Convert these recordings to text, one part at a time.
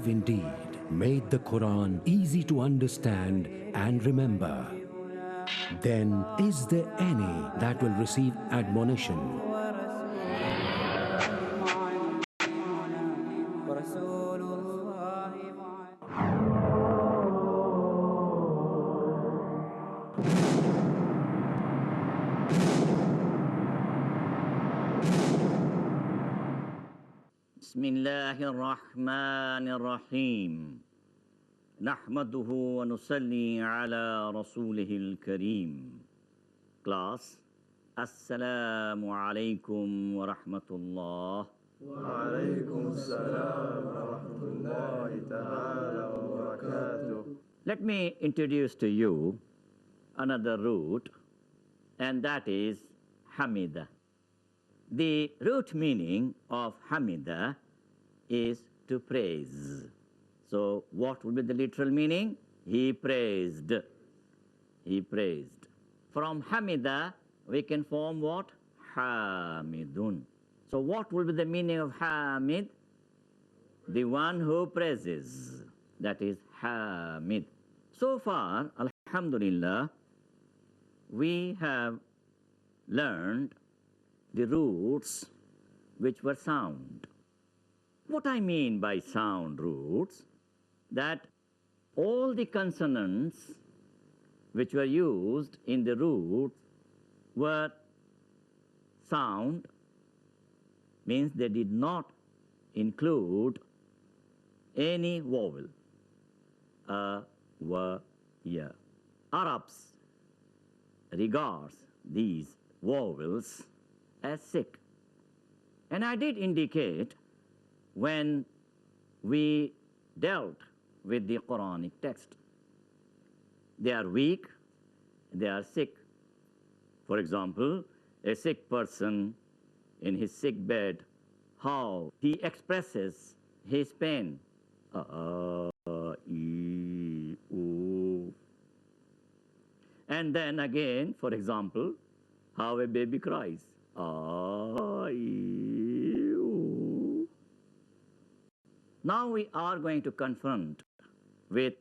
have indeed made the Quran easy to understand and remember. Then is there any that will receive admonition? Bismillahir Rahmanir Rahim. Nahmaduhu wa nusalli ala rasulihil kareem. Class, Assalamu alaikum wa rahmatullah. Wa alaikum assalam wa rahmatullahi ta'ala wa barakatuh. Let me introduce to you another root, and that is Hamida. The root meaning of Hamida is to praise. So what would be the literal meaning? He praised. He praised. From Hamida, we can form what? Hamidun. So what will be the meaning of Hamid? The one who praises. That is Hamid. So far, Alhamdulillah, we have learned the roots which were sound. What I mean by sound roots, that all the consonants which were used in the root were sound, means they did not include any vowel. Wa, ya. Arabs regards these vowels as sick. And I did indicate when we dealt with the Qur'anic text. They are weak, they are sick. For example, a sick person in his sick bed, how he expresses his pain. And then again, for example, how a baby cries. Now we are going to confront with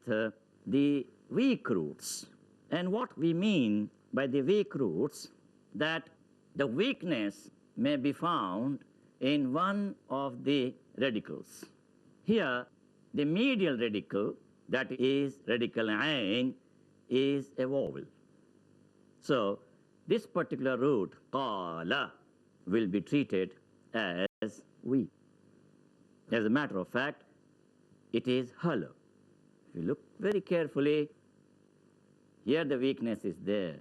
the weak roots. And what we mean by the weak roots, that the weakness may be found in one of the radicals. Here, the medial radical, that is radical ain, is a vowel. So this particular root, qala, will be treated as weak. As a matter of fact, it is hollow. If you look very carefully, here the weakness is there.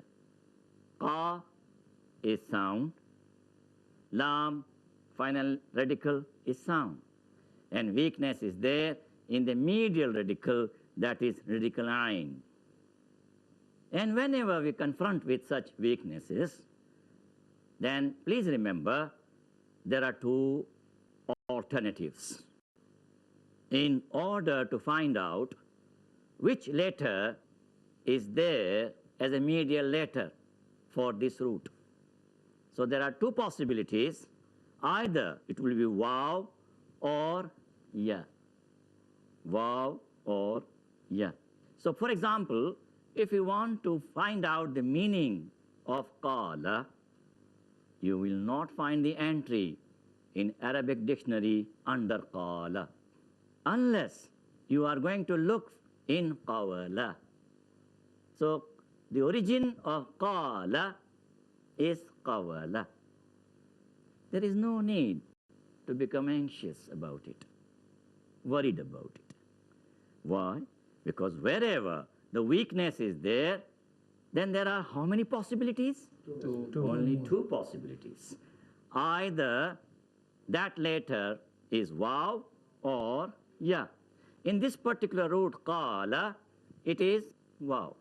Qa is sound, lam, final radical, is sound. And weakness is there in the medial radical, that is radical ain. And whenever we confront with such weaknesses, then please remember there are two alternatives. In order to find out which letter is there as a medial letter for this root. So there are two possibilities. Either it will be waw or ya. Waw or ya. So for example, if you want to find out the meaning of qala, you will not find the entry in Arabic dictionary under qala, unless you are going to look in qawala. So the origin of qala is qawala. There is no need to become anxious about it, worried about it. Why? Because wherever the weakness is there, then there are how many possibilities? Two. Only two possibilities. Either that letter is waw or ya. In this particular root, qala, it is waw.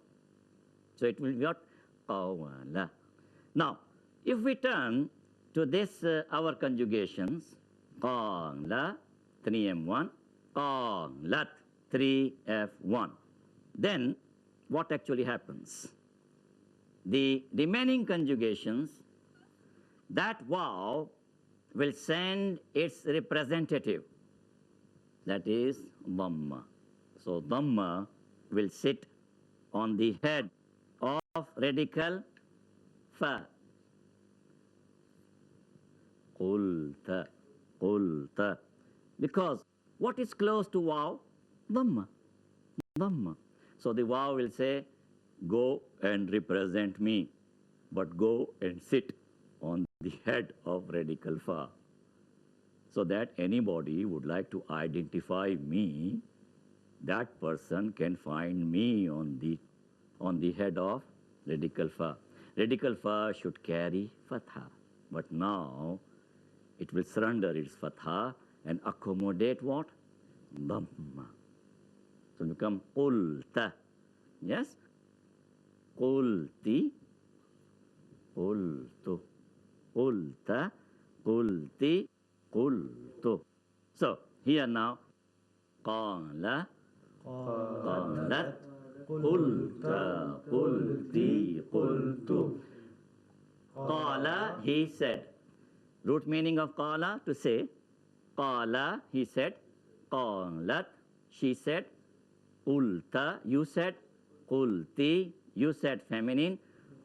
So it will be what? Qawala. Now, if we turn to this, our conjugations, qala, 3M1, qalat, 3F1. Then what actually happens? The remaining conjugations, that waw will send its representative that is dhamma. So dhamma will sit on the head of radical fa. Qulta, qulta. Because what is close to waw? Dhamma, dhamma. So the waw will say, go and represent me, but go and sit on the head of radical fa. So that anybody would like to identify me, that person can find me on the head of radical fa. Radical fa should carry fatha, but now it will surrender its fatha and accommodate what? Dhamma. So it become qulta. Yes? Qulti, qultu, qulta, qulti, qultu. So here now, qala, qalat, qulta, qulti, qultu. Qala, he said. Root meaning of qala, to say. Qala, he said. Qalat, she said. Qulta, you said. Qulti, you said feminine.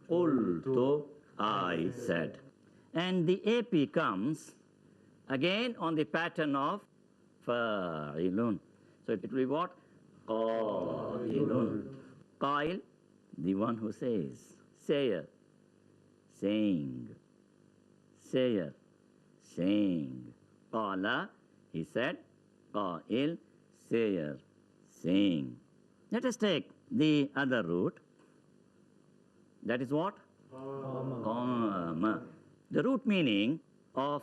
Qultu, I said. And the AP comes again on the pattern of fa'ilun. So it will be what? Qailun. Qail, the one who says. Sayer, saying. Sayer, saying. Qala, he said. Qail, sayer, saying. Let us take the other root. That is what? Qama. The root meaning of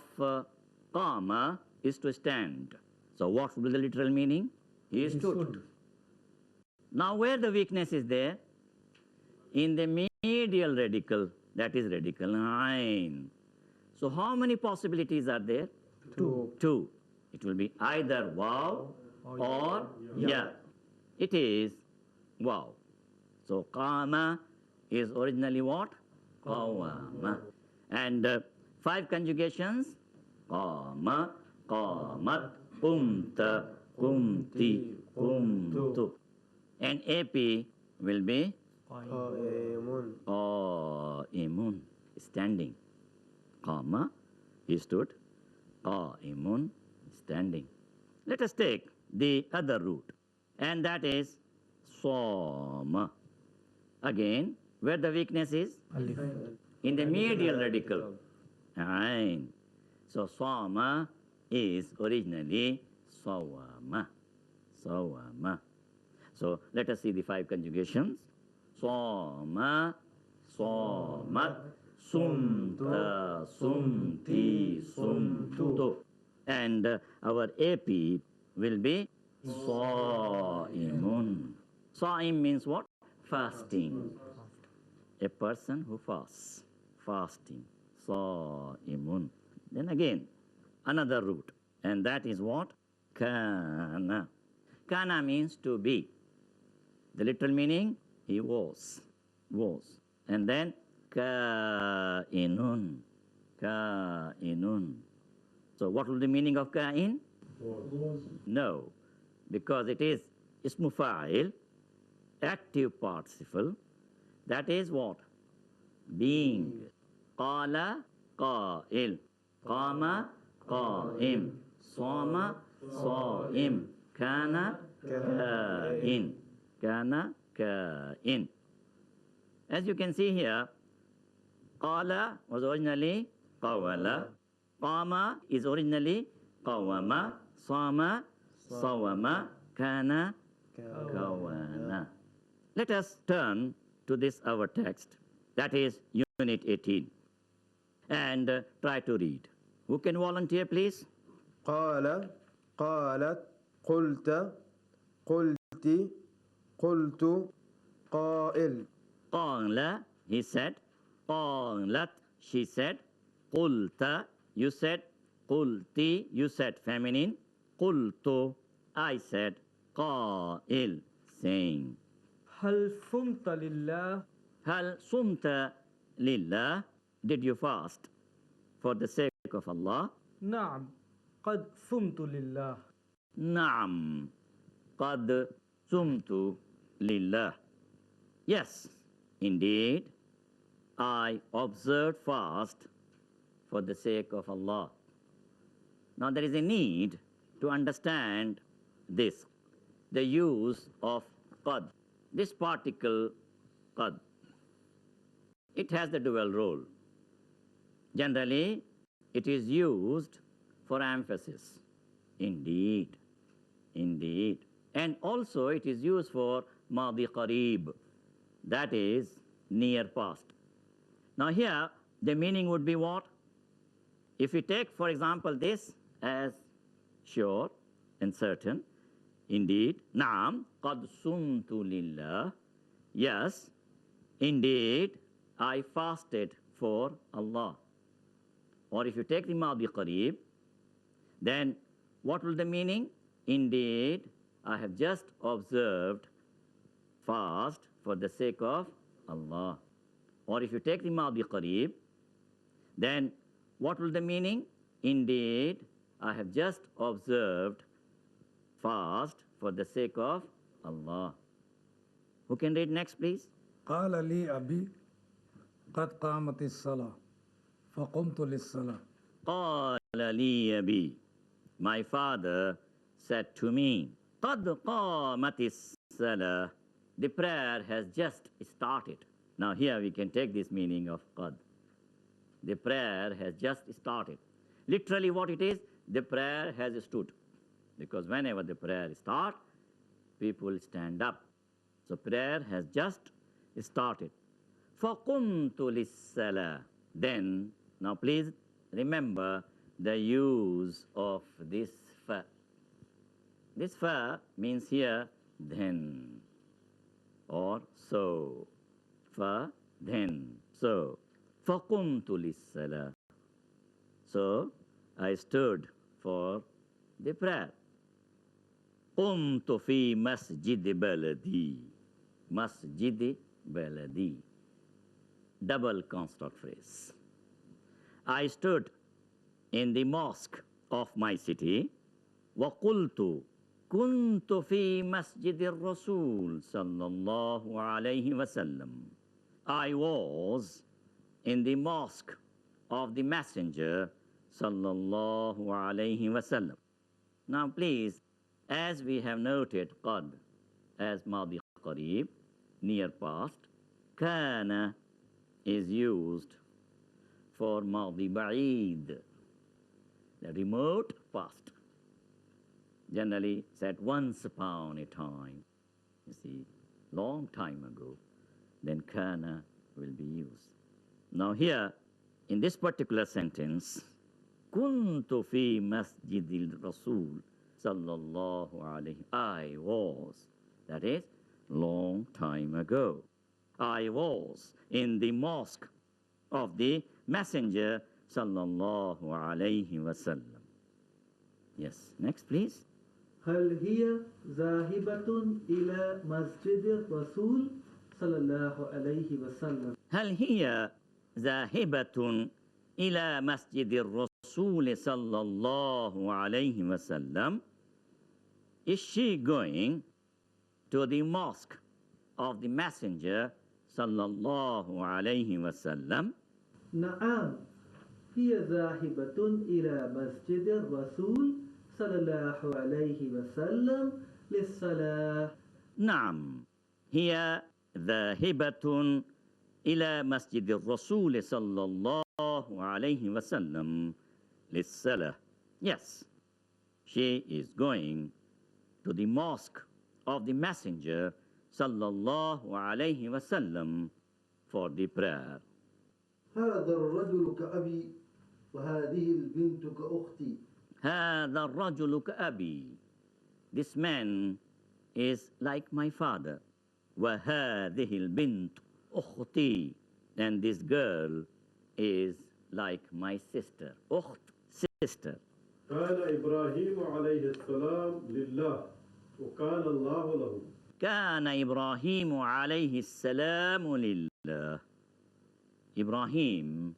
qama is to stand. So what will be the literal meaning? He stood. Now where the weakness is there? In the medial radical, that is radical ain. So how many possibilities are there? Two. It will be either waw or ya. It is waw. So qama is originally what? Qawama. And 5 conjugations: qama, qamat, qumta, qumti, qumtu. And AP will be Qaimun. qaimun, standing. Qama, he stood. Qaimun, standing. Let us take the other root, and that is soma. Again, where the weakness is? Alif. In the medial radical. Ain. So soma is originally sawama. Sawama. So let us see the 5 conjugations. Soma, somat, sumta, sumti, sumtu. And our AP will be saimun. Saim means what? Fasting. A person who fasts. Fasting. Saimun. Then again, another root. And that is what? Kana. Kana means to be. The literal meaning, he was. Was. And then kainun. Kainun. So what will the meaning of kain? No. Because it is ismu fa'il, active participle. That is what? Being. Qala, qail. Qama, qaim. Soma, saim. Kana, kain. Kana, kain. As you can see here, qala was originally qawala. Qama is originally qawama. Sama, sawama. Kana, kawana. Let us turn to this our text, that is Unit 18, and try to read. Who can volunteer, please? قال قالت قلت قلت قلت قائل Qala, he said. Qalat, she said. Qulta, you said. Qulti, you said feminine. Qultu, I said. Qail, saying. هل صمت لله Hal sumta lillah, did you fast for the sake of Allah? نعم قد صمت لله Naam, qad sumtu lillah. Yes, indeed, I observed fast for the sake of Allah. Now there is a need to understand this, the use of qad. This particle qad, it has the dual role. Generally, it is used for emphasis. Indeed, indeed. And also it is used for madi qareeb, that is near past. Now here, the meaning would be what? If we take, for example, this as sure and certain, indeed, naam, qad sumtu lillah, yes, indeed, I fasted for Allah. Or if you take the madi qareeb, then what will the meaning? Indeed, I have just observed fast for the sake of Allah. Or if you take the madi qareeb, then what will the meaning? Indeed, I have just observed fast for the sake of Allah. Who can read next, please? قال لي أبي قد قامت الصلاة فقمت للصلاة. قال لي أبي, my father said to me, قد قامت الصلاة, the prayer has just started. Now here we can take this meaning of qad. The prayer has just started. Literally what it is, the prayer has stood. Because whenever the prayer starts, people stand up. So prayer has just started. فَقُمْتُ لِلصَّلَاةِ. Then, now please remember the use of this fa. This fa means here then or so. Fa, then, so. فَقُمْتُ لِلصَّلَاةِ. So I stood for the prayer. قُمْتُ فِي مَسْجِدِ بَلَدِي. Masjid baladi. Double construct phrase. I stood in the mosque of my city. وَقُلْتُ كُنْتُ فِي مَسْجِدِ الرَّسُولِ صَلَّى اللَّهُ عَلَيْهِ وَسَلَّمَ. I was in the mosque of the Messenger sallallahu alayhi wasallam. Now please, as we have noted qad as madi qareeb, near past, kana is used for madi ba'id, the remote past. Generally said once upon a time, you see, long time ago, then kana will be used. Now here, in this particular sentence, kuntu fi masjidil rasul sallallahu alayhi, I was, that is, long time ago. I was in the mosque of the Messenger sallallahu alayhi wasallam. Yes, next please. هل هي ذاهبة إلى مسجد الرسول صلى الله عليه وسلم. هل هي ذاهبة إلى مسجد الرسول صلى الله عليه وسلم? Is she going to the mosque of the Messenger صلى الله عليه وسلم? نعم هي ذاهبة إلى مسجد الرسول صلى الله عليه وسلم للصلاة. نعم هي ذاهبة إلى مسجد الرسول صلى الله عليه وسلم للصلاة. Yes, she is going to the mosque of the Messenger صلى الله عليه وسلم for the prayer. هذا الرجل كأبي وهذه البنت كأختي. هذا الرجل كأبي. This man is like my father. وهذه البنت أختي. And this girl is like my sister. أخت, sister. كان إبراهيم عليه السلام لله وكان الله له. كان إبراهيم عليه السلام لله. Ibrahim,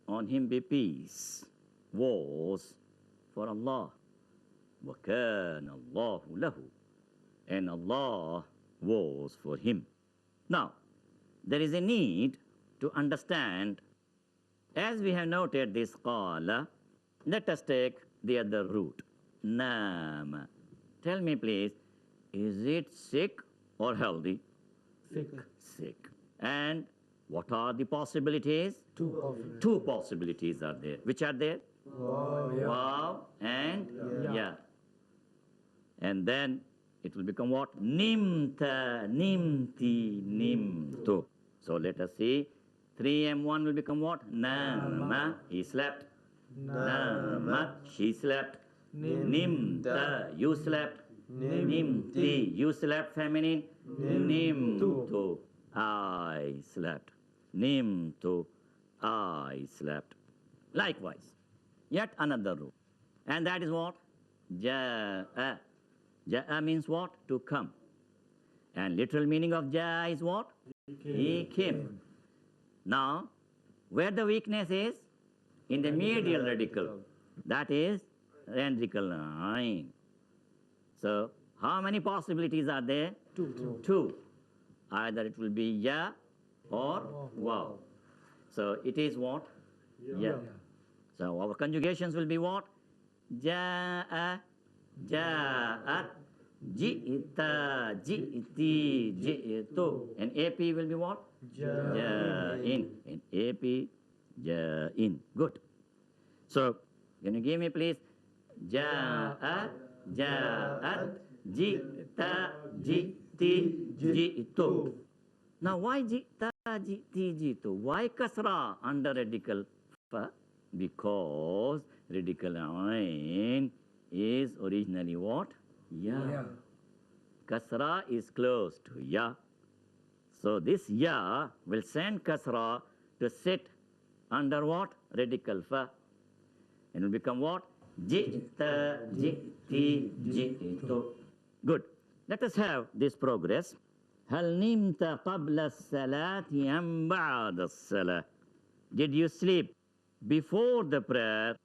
on him be peace, was for Allah. وَكَانَ اللَّهُ لَهُ. And Allah was for him. Now, there is a need to understand, as we have noted this qala, let us take the other root, nama. Tell me please, is it sick or healthy? Sick. Sick. And what are the possibilities? Two possibilities are there. Which are there? Wow and ya. And then it will become what? Nimta, nimti, nimtu. So let us see. 3M1 will become what? Nama, he slept. Nama, she slept. Nimta, you slept. Nimti, you slept, feminine. Nimtu, I slept. Nimtu, I slept. Likewise, yet another rule. And that is what? Ja'a. Ja'a means what? To come. And literal meaning of Ja'a is what? He came. Now, where the weakness is? In the medial radical. That is radical 9. So, how many possibilities are there? Two. Either it will be ya or wow. So, it is what? Ya. So, our conjugations will be what? Ja'a, ja'at, ji'ta, ji'ti, ji'tu. And AP will be what? Ja'in. And AP, ja'in. Good. So, can you give me please? Ja'a, ja'at, ji'ta, ji'ti, ji'tu. Now, why ji'ta, ji'ti, ji'tu? Why kasra under radical fa? Because radical ain is originally what? Ya. Kasra is close to ya. So this ya will send kasra to sit under what? Radical fa. And will become what? Ji'ta, ji'ti, ji'tu. Good. Let us have this progress. هل نمت قبل الصلاة أم بعد الصلاة? Did you sleep before the prayer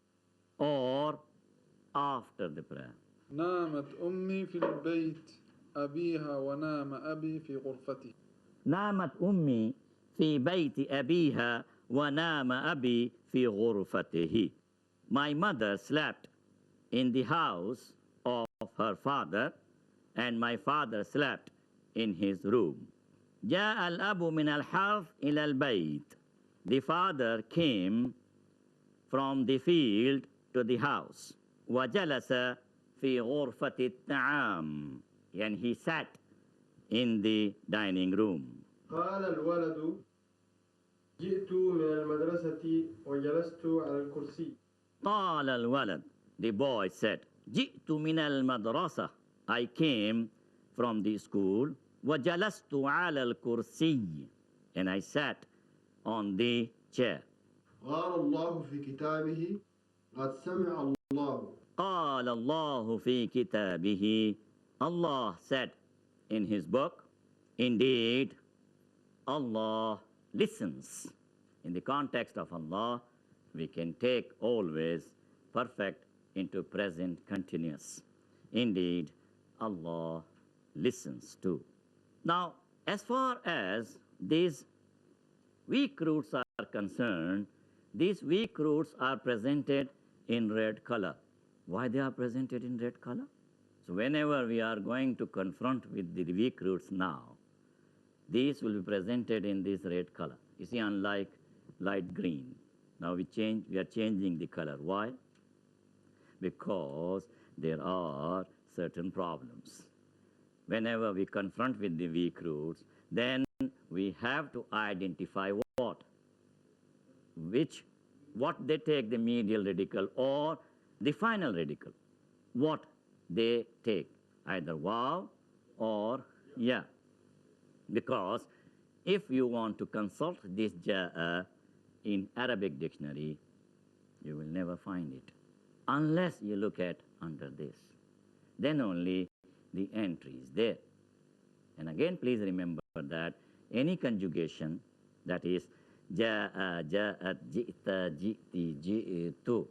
or after the prayer? نامت أمي في البيت أبيها ونام أبي في غرفته. نامت أمي في بيت أبيها ونام أبي في غرفته. My mother slept in the house of her father, and my father slept in his room. جاء الأب من الحرث إلى البيت. The father came from the field to the house. وجلس في غرفة الطعام. And he sat in the dining room. قال الولد جئت من المدرسة وجلست على الكرسي. قال الولد, the boy said, جئت من المدرسة. I came from the school. وجلست على الكرسي. And I sat on the chair. قال الله في كتابه قد سمع الله. قال الله في كتابه. Allah said in his book, indeed, Allah listens. In the context of Allah, we can take always perfect into present continuous. Indeed, Allah listens too. Now, as far as these weak roots are concerned, these weak roots are presented in red color. Why they are presented in red color? So whenever we are going to confront with the weak roots now, these will be presented in this red color. You see, unlike light green. Now we are changing the color. Why? Because there are certain problems. Whenever we confront with the weak roots, then we have to identify what they take the medial radical or the final radical. What they take, either waw or ya. Because if you want to consult this ja'a in Arabic dictionary, you will never find it unless you look at under this. Then only the entry is there. And again, please remember that any conjugation that is ja'a, ja'at, ji'ta, ji'ti, ji'tu,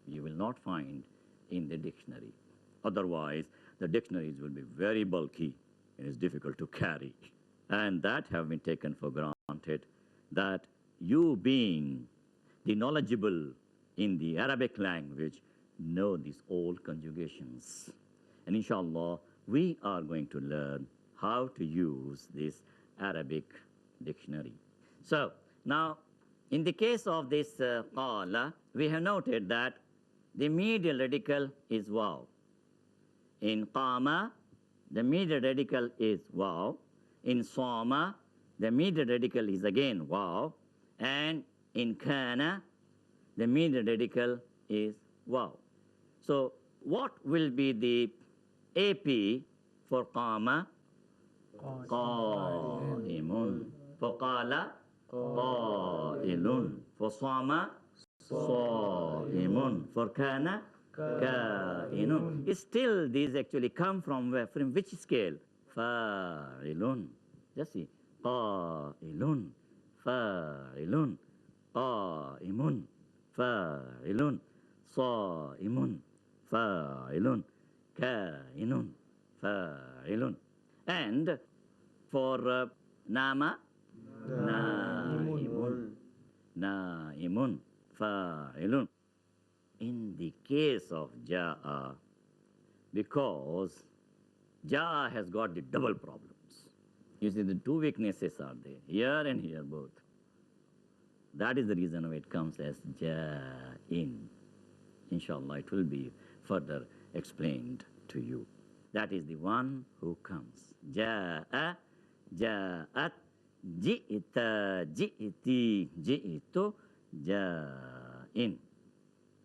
you will not find in the dictionary. Otherwise, the dictionaries will be very bulky and it's difficult to carry. And that have been taken for granted, that you being the knowledgeable in the Arabic language know these old conjugations. And inshallah, we are going to learn how to use this Arabic dictionary. So now, in the case of this qala, we have noted that the medial radical is waw. In qama, the medial radical is waw. In soma, the medial radical is again waw. And in kana, the medial radical is waw. So what will be the AP for qama? Qa'imun. For qala? Qailun. For sama? Sa'imun. For kana? Kainun. Still, these actually come from where? From which scale? Fa'ilun. Just see. Qailun. Fa'ilun. Qa'imun. Fa'ilun. Sa'imun. Fa'ilun. Kainun. Fa'ilun. And for nama? Naimun. Naimun. Fa'ilun. In the case of ja'a, because ja'a has got the double problems. You see, the two weaknesses are there, here and here both. That is the reason why it comes as ja'in. Inshallah, it will be further explained to you. That is the one who comes. Ja'a, ja'at, ji'ta, ji'ti, ji'tu, ja'in.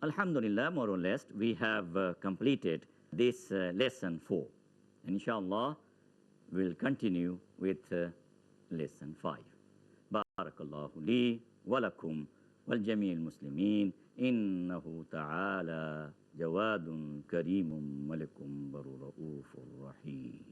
Alhamdulillah, more or less, we have completed this lesson 4. Inshallah, we'll continue with lesson 5. Barakallahu li walakum wal jami'il muslimin innahu ta'ala jawadun karimun malikum barura'ufur rahim.